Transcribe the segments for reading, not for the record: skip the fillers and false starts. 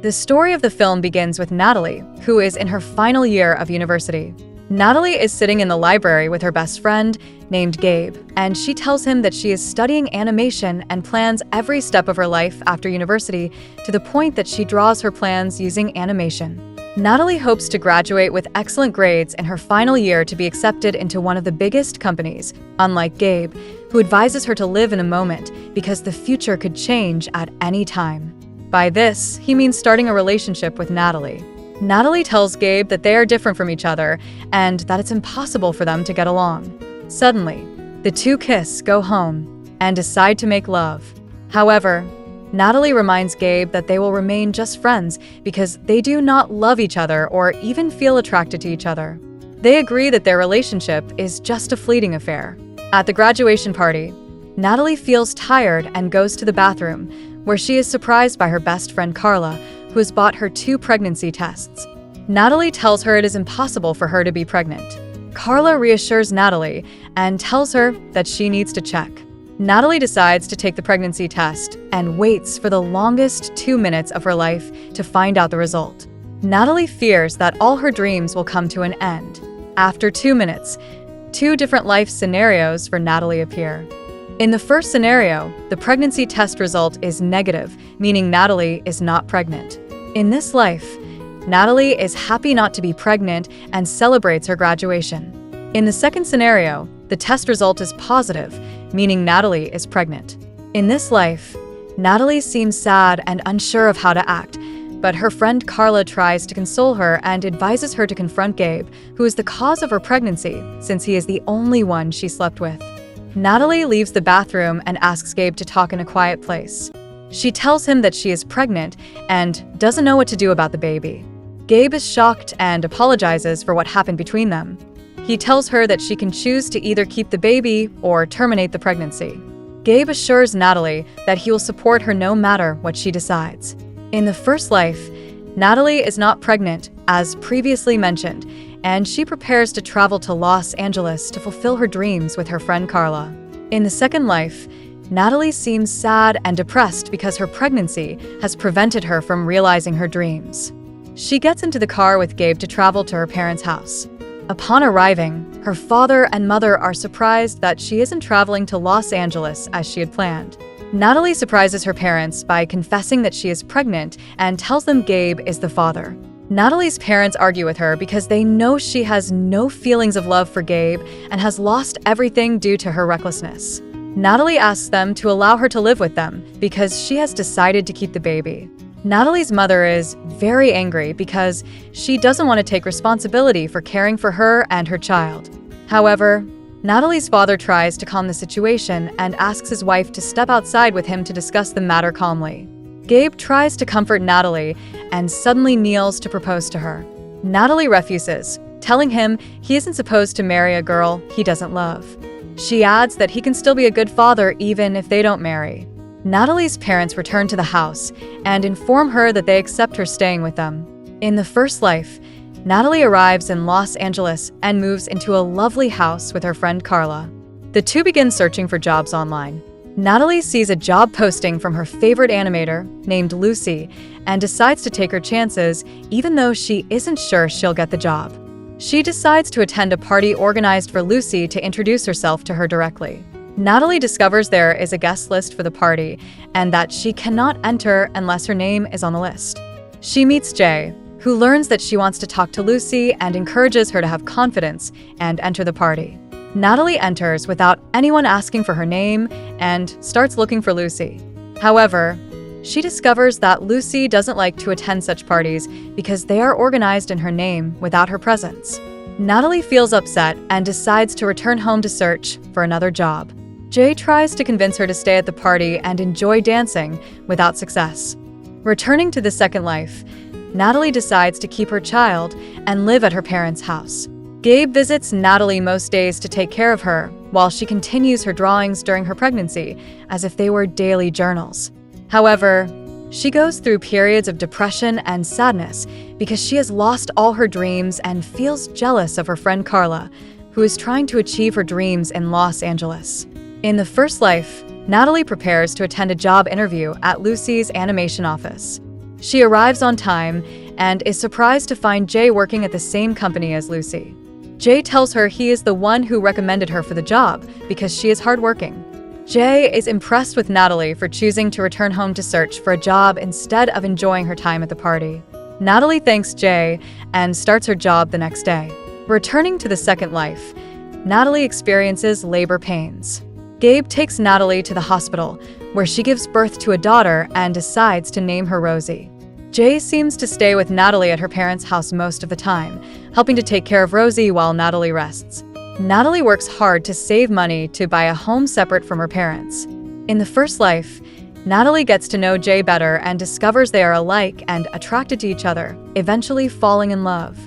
The story of the film begins with Natalie, who is in her final year of university. Natalie is sitting in the library with her best friend, named Gabe, and she tells him that she is studying animation and plans every step of her life after university to the point that she draws her plans using animation. Natalie hopes to graduate with excellent grades in her final year to be accepted into one of the biggest companies, unlike Gabe, who advises her to live in a moment because the future could change at any time. By this, he means starting a relationship with Natalie. Natalie tells Gabe that they are different from each other and that it's impossible for them to get along. Suddenly, the two kiss, go home, and decide to make love. However, Natalie reminds Gabe that they will remain just friends because they do not love each other or even feel attracted to each other. They agree that their relationship is just a fleeting affair. At the graduation party, Natalie feels tired and goes to the bathroom, where she is surprised by her best friend Carla, who has bought her 2 pregnancy tests. Natalie tells her it is impossible for her to be pregnant. Carla reassures Natalie and tells her that she needs to check. Natalie decides to take the pregnancy test and waits for the longest 2 minutes of her life to find out the result. Natalie fears that all her dreams will come to an end. After 2 minutes, 2 different life scenarios for Natalie appear. In the first scenario, the pregnancy test result is negative, meaning Natalie is not pregnant. In this life, Natalie is happy not to be pregnant and celebrates her graduation. In the second scenario, the test result is positive, meaning Natalie is pregnant. In this life, Natalie seems sad and unsure of how to act, but her friend Carla tries to console her and advises her to confront Gabe, who is the cause of her pregnancy, since he is the only one she slept with. Natalie leaves the bathroom and asks Gabe to talk in a quiet place. She tells him that she is pregnant and doesn't know what to do about the baby. Gabe is shocked and apologizes for what happened between them. He tells her that she can choose to either keep the baby or terminate the pregnancy. Gabe assures Natalie that he will support her no matter what she decides. In the first life, Natalie is not pregnant, as previously mentioned, and she prepares to travel to Los Angeles to fulfill her dreams with her friend Carla. In the second life, Natalie seems sad and depressed because her pregnancy has prevented her from realizing her dreams. She gets into the car with Gabe to travel to her parents' house. Upon arriving, her father and mother are surprised that she isn't traveling to Los Angeles as she had planned. Natalie surprises her parents by confessing that she is pregnant and tells them Gabe is the father. Natalie's parents argue with her because they know she has no feelings of love for Gabe and has lost everything due to her recklessness. Natalie asks them to allow her to live with them because she has decided to keep the baby. Natalie's mother is very angry because she doesn't want to take responsibility for caring for her and her child. However, Natalie's father tries to calm the situation and asks his wife to step outside with him to discuss the matter calmly. Gabe tries to comfort Natalie and suddenly kneels to propose to her. Natalie refuses, telling him he isn't supposed to marry a girl he doesn't love. She adds that he can still be a good father even if they don't marry. Natalie's parents return to the house and inform her that they accept her staying with them. In the first life, Natalie arrives in Los Angeles and moves into a lovely house with her friend Carla. The two begin searching for jobs online. Natalie sees a job posting from her favorite animator, named Lucy, and decides to take her chances even though she isn't sure she'll get the job. She decides to attend a party organized for Lucy to introduce herself to her directly. Natalie discovers there is a guest list for the party and that she cannot enter unless her name is on the list. She meets Jay, who learns that she wants to talk to Lucy and encourages her to have confidence and enter the party. Natalie enters without anyone asking for her name and starts looking for Lucy. However, she discovers that Lucy doesn't like to attend such parties because they are organized in her name without her presence. Natalie feels upset and decides to return home to search for another job. Jay tries to convince her to stay at the party and enjoy dancing without success. Returning to the second life, Natalie decides to keep her child and live at her parents' house. Gabe visits Natalie most days to take care of her, while she continues her drawings during her pregnancy, as if they were daily journals. However, she goes through periods of depression and sadness because she has lost all her dreams and feels jealous of her friend Carla, who is trying to achieve her dreams in Los Angeles. In the first life, Natalie prepares to attend a job interview at Lucy's animation office. She arrives on time and is surprised to find Jay working at the same company as Lucy. Jay tells her he is the one who recommended her for the job because she is hardworking. Jay is impressed with Natalie for choosing to return home to search for a job instead of enjoying her time at the party. Natalie thanks Jay and starts her job the next day. Returning to the second life, Natalie experiences labor pains. Gabe takes Natalie to the hospital, where she gives birth to a daughter and decides to name her Rosie. Jay seems to stay with Natalie at her parents' house most of the time, helping to take care of Rosie while Natalie rests. Natalie works hard to save money to buy a home separate from her parents. In the first life, Natalie gets to know Jay better and discovers they are alike and attracted to each other, eventually falling in love.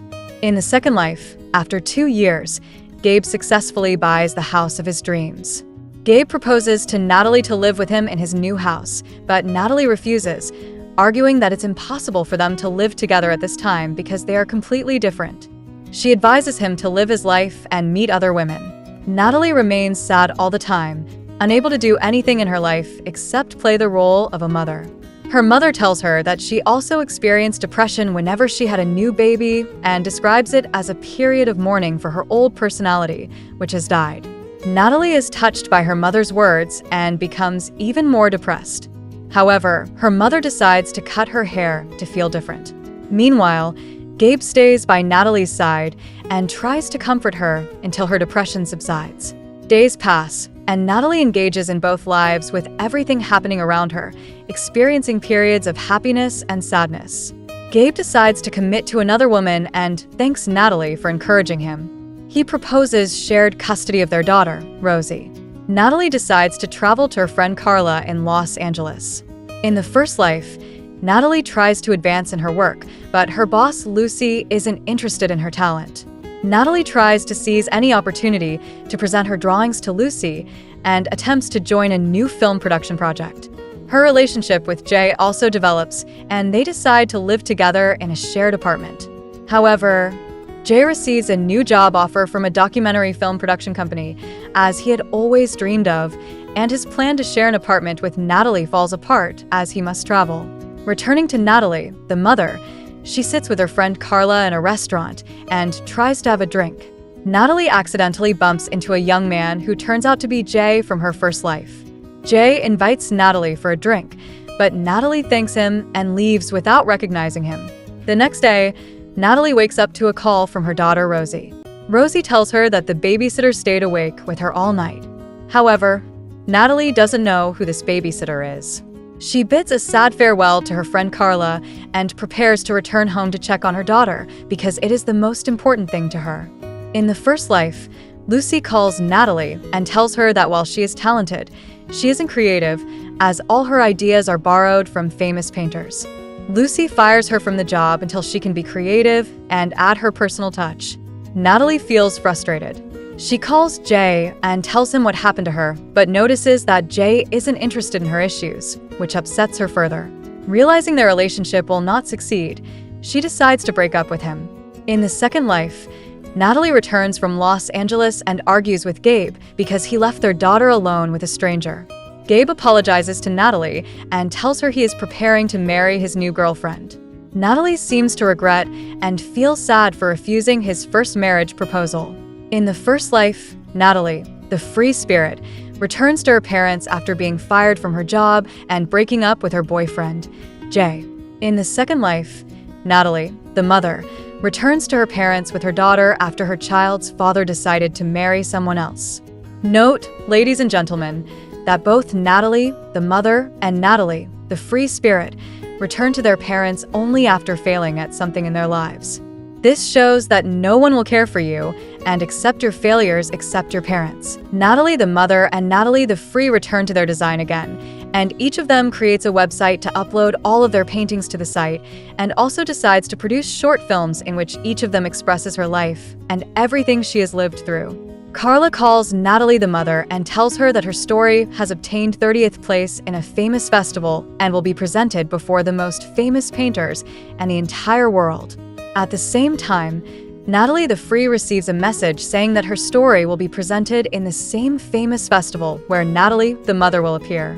In the second life, after 2 years, Gabe successfully buys the house of his dreams. Gabe proposes to Natalie to live with him in his new house, but Natalie refuses, arguing that it's impossible for them to live together at this time because they are completely different. She advises him to live his life and meet other women. Natalie remains sad all the time, unable to do anything in her life except play the role of a mother. Her mother tells her that she also experienced depression whenever she had a new baby and describes it as a period of mourning for her old personality, which has died. Natalie is touched by her mother's words and becomes even more depressed. However, her mother decides to cut her hair to feel different. Meanwhile, Gabe stays by Natalie's side and tries to comfort her until her depression subsides. Days pass, and Natalie engages in both lives with everything happening around her, experiencing periods of happiness and sadness. Gabe decides to commit to another woman and thanks Natalie for encouraging him. He proposes shared custody of their daughter, Rosie. Natalie decides to travel to her friend Carla in Los Angeles. In the first life, Natalie tries to advance in her work, but her boss, Lucy, isn't interested in her talent. Natalie tries to seize any opportunity to present her drawings to Lucy and attempts to join a new film production project. Her relationship with Jay also develops, and they decide to live together in a shared apartment. However, Jay receives a new job offer from a documentary film production company, as he had always dreamed of, and his plan to share an apartment with Natalie falls apart as he must travel. Returning to Natalie, the mother, she sits with her friend Carla in a restaurant and tries to have a drink. Natalie accidentally bumps into a young man who turns out to be Jay from her first life. Jay invites Natalie for a drink, but Natalie thanks him and leaves without recognizing him. The next day, Natalie wakes up to a call from her daughter Rosie. Rosie tells her that the babysitter stayed awake with her all night. However, Natalie doesn't know who this babysitter is. She bids a sad farewell to her friend Carla and prepares to return home to check on her daughter because it is the most important thing to her. In the first life, Lucy calls Natalie and tells her that while she is talented, she isn't creative, as all her ideas are borrowed from famous painters. Lucy fires her from the job until she can be creative and add her personal touch. Natalie feels frustrated. She calls Jay and tells him what happened to her, but notices that Jay isn't interested in her issues, which upsets her further. Realizing their relationship will not succeed, she decides to break up with him. In the second life, Natalie returns from Los Angeles and argues with Gabe because he left their daughter alone with a stranger. Gabe apologizes to Natalie and tells her he is preparing to marry his new girlfriend. Natalie seems to regret and feels sad for refusing his first marriage proposal. In the first life, Natalie, the free spirit, returns to her parents after being fired from her job and breaking up with her boyfriend, Jay. In the second life, Natalie, the mother, returns to her parents with her daughter after her child's father decided to marry someone else. Note, ladies and gentlemen, that both Natalie, the mother, and Natalie, the free spirit, return to their parents only after failing at something in their lives. This shows that no one will care for you and accept your failures except your parents. Natalie, the mother, and Natalie, the free return to their design again, and each of them creates a website to upload all of their paintings to the site and also decides to produce short films in which each of them expresses her life and everything she has lived through. Carla calls Natalie the mother and tells her that her story has obtained 30th place in a famous festival and will be presented before the most famous painters and the entire world. At the same time, Natalie the Free receives a message saying that her story will be presented in the same famous festival where Natalie the mother will appear.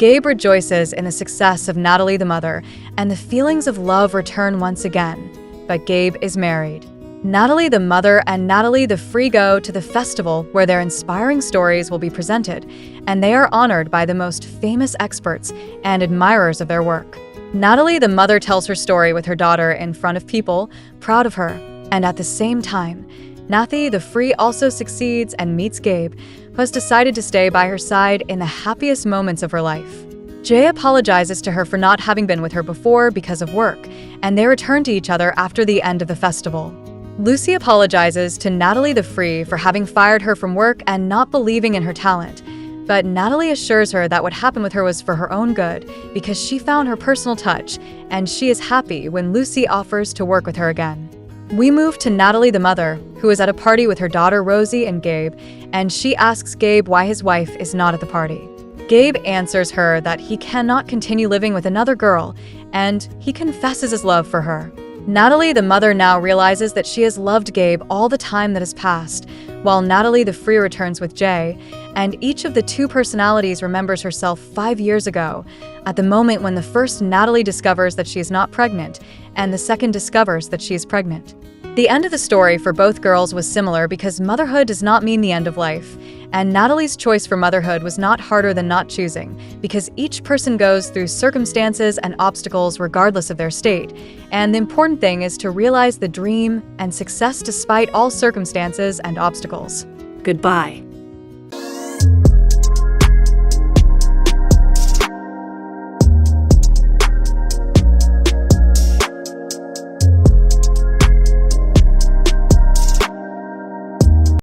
Gabe rejoices in the success of Natalie the mother, and the feelings of love return once again. But Gabe is married. Natalie the mother and Natalie the free go to the festival where their inspiring stories will be presented, and they are honored by the most famous experts and admirers of their work. Natalie the mother tells her story with her daughter in front of people, proud of her, and at the same time, Natalie the free also succeeds and meets Gabe, who has decided to stay by her side in the happiest moments of her life. Jay apologizes to her for not having been with her before because of work, and they return to each other after the end of the festival. Lucy apologizes to Natalie the free for having fired her from work and not believing in her talent, but Natalie assures her that what happened with her was for her own good because she found her personal touch, and she is happy when Lucy offers to work with her again. We move to Natalie the mother, who is at a party with her daughter Rosie and Gabe, and she asks Gabe why his wife is not at the party. Gabe answers her that he cannot continue living with another girl, and he confesses his love for her. Natalie the mother now realizes that she has loved Gabe all the time that has passed, while Natalie the free returns with Jay, and each of the two personalities remembers herself 5 years ago, at the moment when the first Natalie discovers that she is not pregnant, and the second discovers that she is pregnant. The end of the story for both girls was similar because motherhood does not mean the end of life, and Natalie's choice for motherhood was not harder than not choosing, because each person goes through circumstances and obstacles regardless of their state, and the important thing is to realize the dream and success despite all circumstances and obstacles. Goodbye.